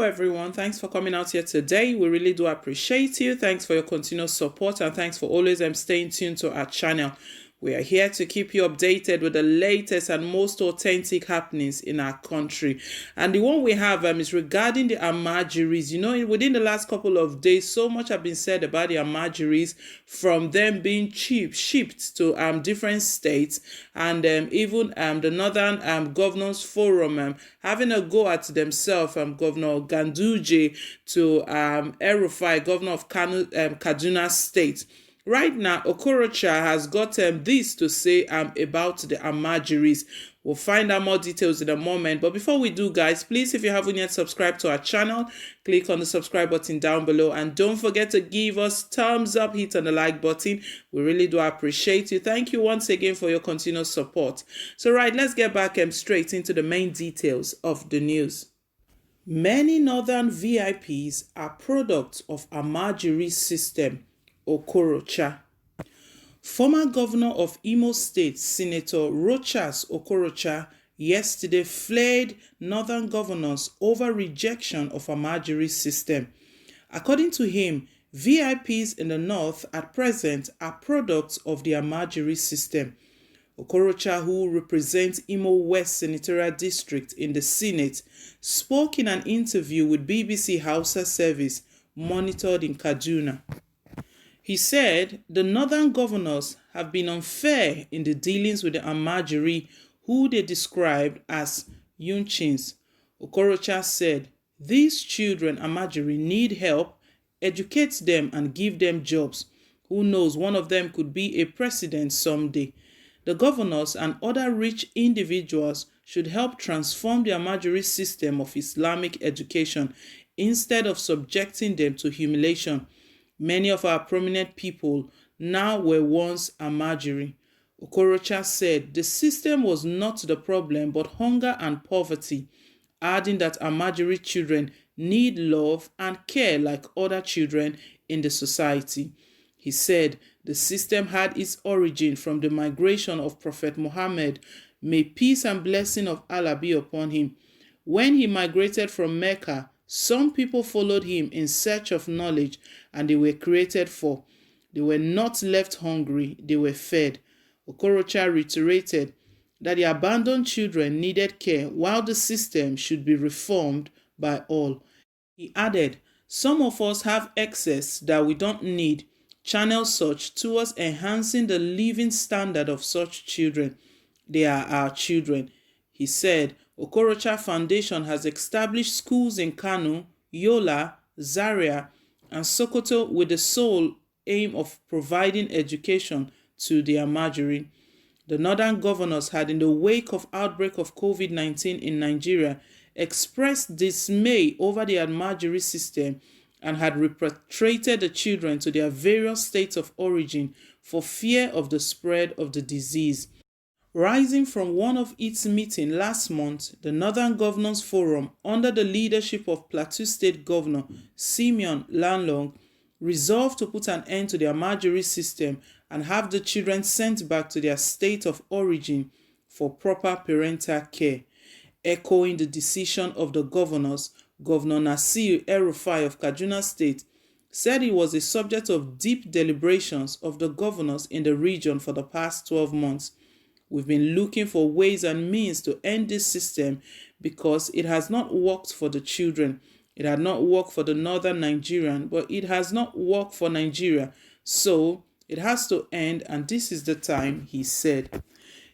everyone. Thanks for coming out here today. We really do appreciate you. Thanks for your continuous support and thanks for always staying tuned to our channel. We are here to keep you updated with the latest and most authentic happenings in our country. And the one we have is regarding the Almajiris. You know, within the last couple of days, so much have been said about the Almajiris, from them being shipped to different states, and even the Northern Governors Forum having a go at themselves, Governor Ganduje to El-Rufai, Governor of Kaduna State. Right now, OKOROCHA has got this to say about the Almajiris. We'll find out more details in a moment. But before we do, guys, please, if you haven't yet subscribed to our channel, click on the subscribe button down below. And don't forget to give us thumbs up, hit on the like button. We really do appreciate you. Thank you once again for your continuous support. So, right, let's get back straight into the main details of the news. Many northern VIPs are products of Almajiri system. OKOROCHA. Former governor of Imo State, Senator Rochas OKOROCHA, yesterday flared northern governors over rejection of Almajiri system. According to him, VIPs in the north at present are products of the Almajiri system. OKOROCHA, who represents Imo West Senatorial District in the Senate, spoke in an interview with BBC Hausa Service, monitored in Kaduna. He said the northern governors have been unfair in the dealings with the Almajiri, who they described as Yunchins. OKOROCHA said these children, Almajiri, need help, educate them and give them jobs. Who knows, one of them could be a president someday. The governors and other rich individuals should help transform the Almajiri system of Islamic education instead of subjecting them to humiliation. Many of our prominent people now were once Almajiri. OKOROCHA said the system was not the problem but hunger and poverty, adding that Almajiri children need love and care like other children in the society. He said the system had its origin from the migration of Prophet Muhammad, may peace and blessing of Allah be upon him. When he migrated from Mecca, some people followed him in search of knowledge, and they were created for. They were not left hungry, they were fed. OKOROCHA reiterated that the abandoned children needed care, while the system should be reformed by all. He added, some of us have excess that we don't need. Channel such towards enhancing the living standard of such children. They are our children. He said, OKOROCHA Foundation has established schools in Kano, Yola, Zaria, and Sokoto with the sole aim of providing education to the Almajiri. The northern governors had, in the wake of outbreak of COVID-19 in Nigeria, expressed dismay over the Almajiri system and had repatriated the children to their various states of origin for fear of the spread of the disease. Rising from one of its meetings last month, the Northern Governors Forum, under the leadership of Plateau State Governor Simeon Lalong, resolved to put an end to the Almajiri system and have the children sent back to their state of origin for proper parental care. Echoing the decision of the governors, Governor Nasir El-Rufai of Kaduna State said it was a subject of deep deliberations of the governors in the region for the past 12 months. We've been looking for ways and means to end this system because it has not worked for the children. It had not worked for the northern Nigerian, but it has not worked for Nigeria. So it has to end, and this is the time, he said.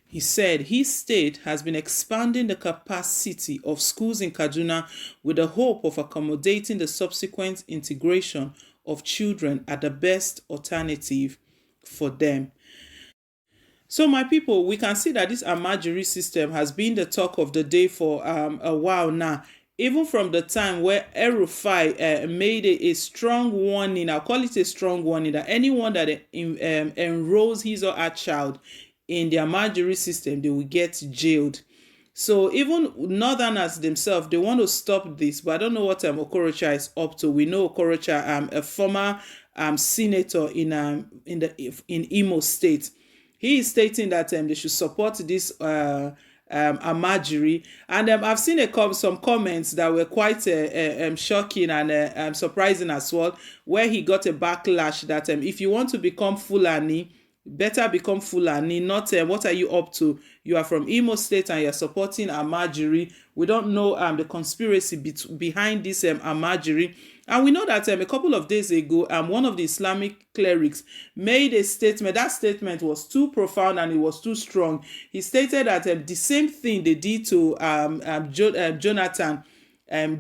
He said his state has been expanding the capacity of schools in Kaduna with the hope of accommodating the subsequent integration of children at the best alternative for them. So my people, we can see that this Almajiri system has been the talk of the day for a while now. Even from the time where El-Rufai made a strong warning, I'll call it a strong warning, that anyone that enrolls his or her child in the Almajiri system, they will get jailed. So even northerners themselves, they want to stop this, but I don't know what OKOROCHA is up to. We know OKOROCHA, a former senator in Imo State. He is stating that they should support this Almajiri. And I've seen some comments that were quite shocking and surprising as well, where he got a backlash that if you want to become Fulani, better become Fulani, not what are you up to? You are from Imo State and you're supporting Almajiri. We don't know the conspiracy behind this Almajiri. And we know that a couple of days ago, one of the Islamic clerics made a statement. That statement was too profound and it was too strong. He stated that the same thing they did to Jonathan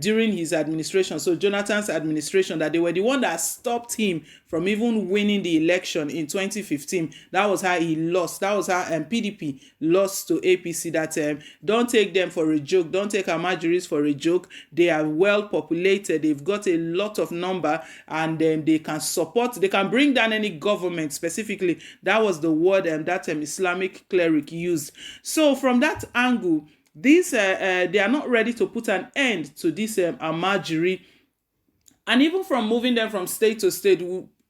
during his administration, so Jonathan's administration, that they were the one that stopped him from even winning the election in 2015. That was how he lost. That was how PDP lost to APC. That don't take them for a joke. Don't take Almajiris for a joke. They are well populated. They've got a lot of number, and they can support. They can bring down any government. Specifically, that was the word that Islamic cleric used. So from that angle, they are not ready to put an end to this Almajiri, and even from moving them from state to state,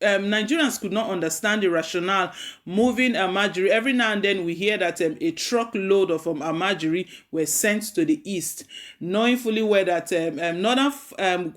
Nigerians could not understand the rationale moving Almajiri. Every now and then we hear that a truckload of Almajiri were sent to the east, knowing fully well that Northern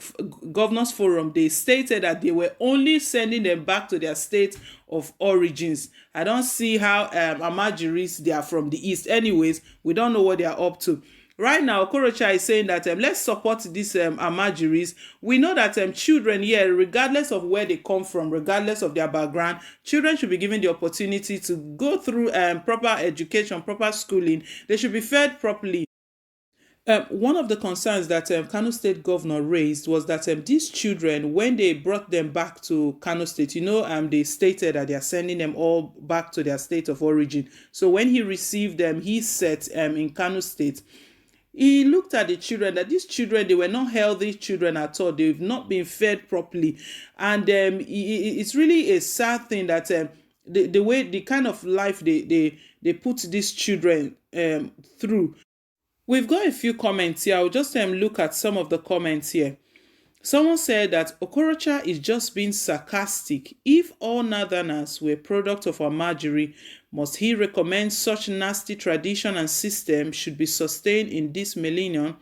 Governors Forum, they stated that they were only sending them back to their state of origins. I don't see how Almajiris, they are from the east. Anyways, we don't know what they are up to. Right now, OKOROCHA is saying that let's support these Almajiris. We know that children here, regardless of where they come from, regardless of their background, children should be given the opportunity to go through proper education, proper schooling. They should be fed properly. One of the concerns that Kano State governor raised was that these children, when they brought them back to Kano State, they stated that they are sending them all back to their state of origin. So when he received them, he said in Kano State, he looked at the children, that these children, they were not healthy children at all. They've not been fed properly. And it's really a sad thing that the kind of life they put these children through. We've got a few comments here. I'll just look at some of the comments here. Someone said that OKOROCHA is just being sarcastic. If all Northerners were product of Almajiri, must he recommend such nasty tradition and system should be sustained in this millennium?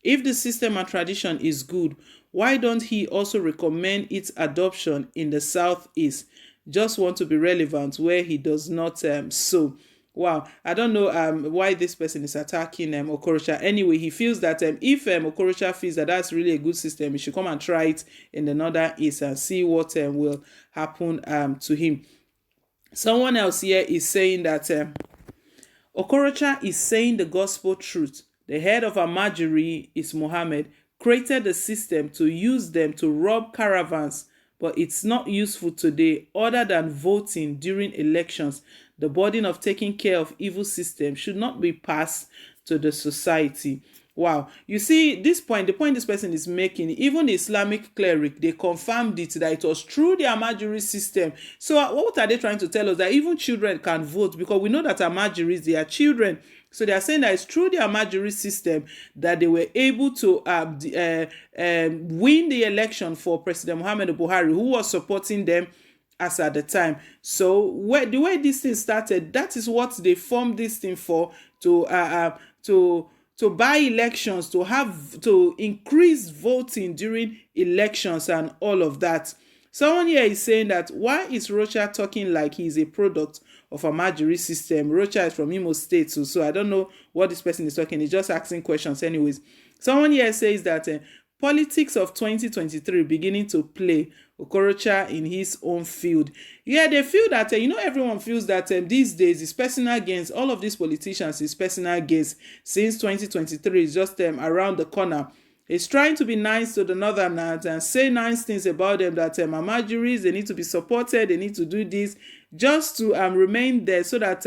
If the system and tradition is good, why don't he also recommend its adoption in the Southeast? Just want to be relevant where he does not sow. Wow, I don't know why this person is attacking OKOROCHA. Anyway, he feels that if OKOROCHA feels that that's really a good system, he should come and try it in the Northern East and see what will happen to him. Someone else here is saying that OKOROCHA is saying the gospel truth. The head of Almajiri is Muhammad, created the system to use them to rob caravans, but it's not useful today other than voting during elections. The burden of taking care of evil system should not be passed to the society. Wow. You see, the point this person is making, even the Islamic cleric, they confirmed it, that it was through the Almajiri system. So what are they trying to tell us? That even children can vote, because we know that Almajiris, they are children. So they are saying that it's through the Almajiri system that they were able to win the election for President Muhammadu Buhari, who was supporting them as at the time. So the way this thing started, that is what they formed this thing for, to buy elections, to increase voting during elections and all of that. Someone here is saying that why is Rocha talking like he's a product of a Almajiri system? Rocha is from Imo State, so I don't know what this person is talking. He's just asking questions anyways. Someone here says that politics of 2023 beginning to play OKOROCHA in his own field. Yeah, they feel that, everyone feels that these days is personal gains. All of these politicians is personal gains, since 2023 is just around the corner. He's trying to be nice to the Northerners and say nice things about them, that Almajiris, they need to be supported, they need to do this, just to remain there, so that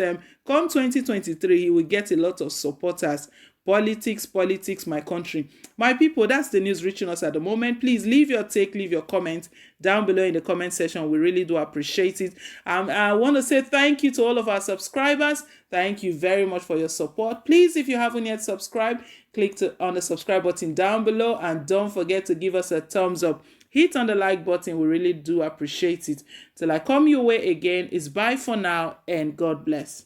come 2023, he will get a lot of supporters. Politics, my country. My people, that's the news reaching us at the moment. Please leave your take, leave your comment down below in the comment section. We really do appreciate it. I want to say thank you to all of our subscribers. Thank you very much for your support. Please, if you haven't yet subscribed, click on the subscribe button down below, and don't forget to give us a thumbs up. Hit on the like button. We really do appreciate it. Till I come your way again, it's bye for now, and God bless.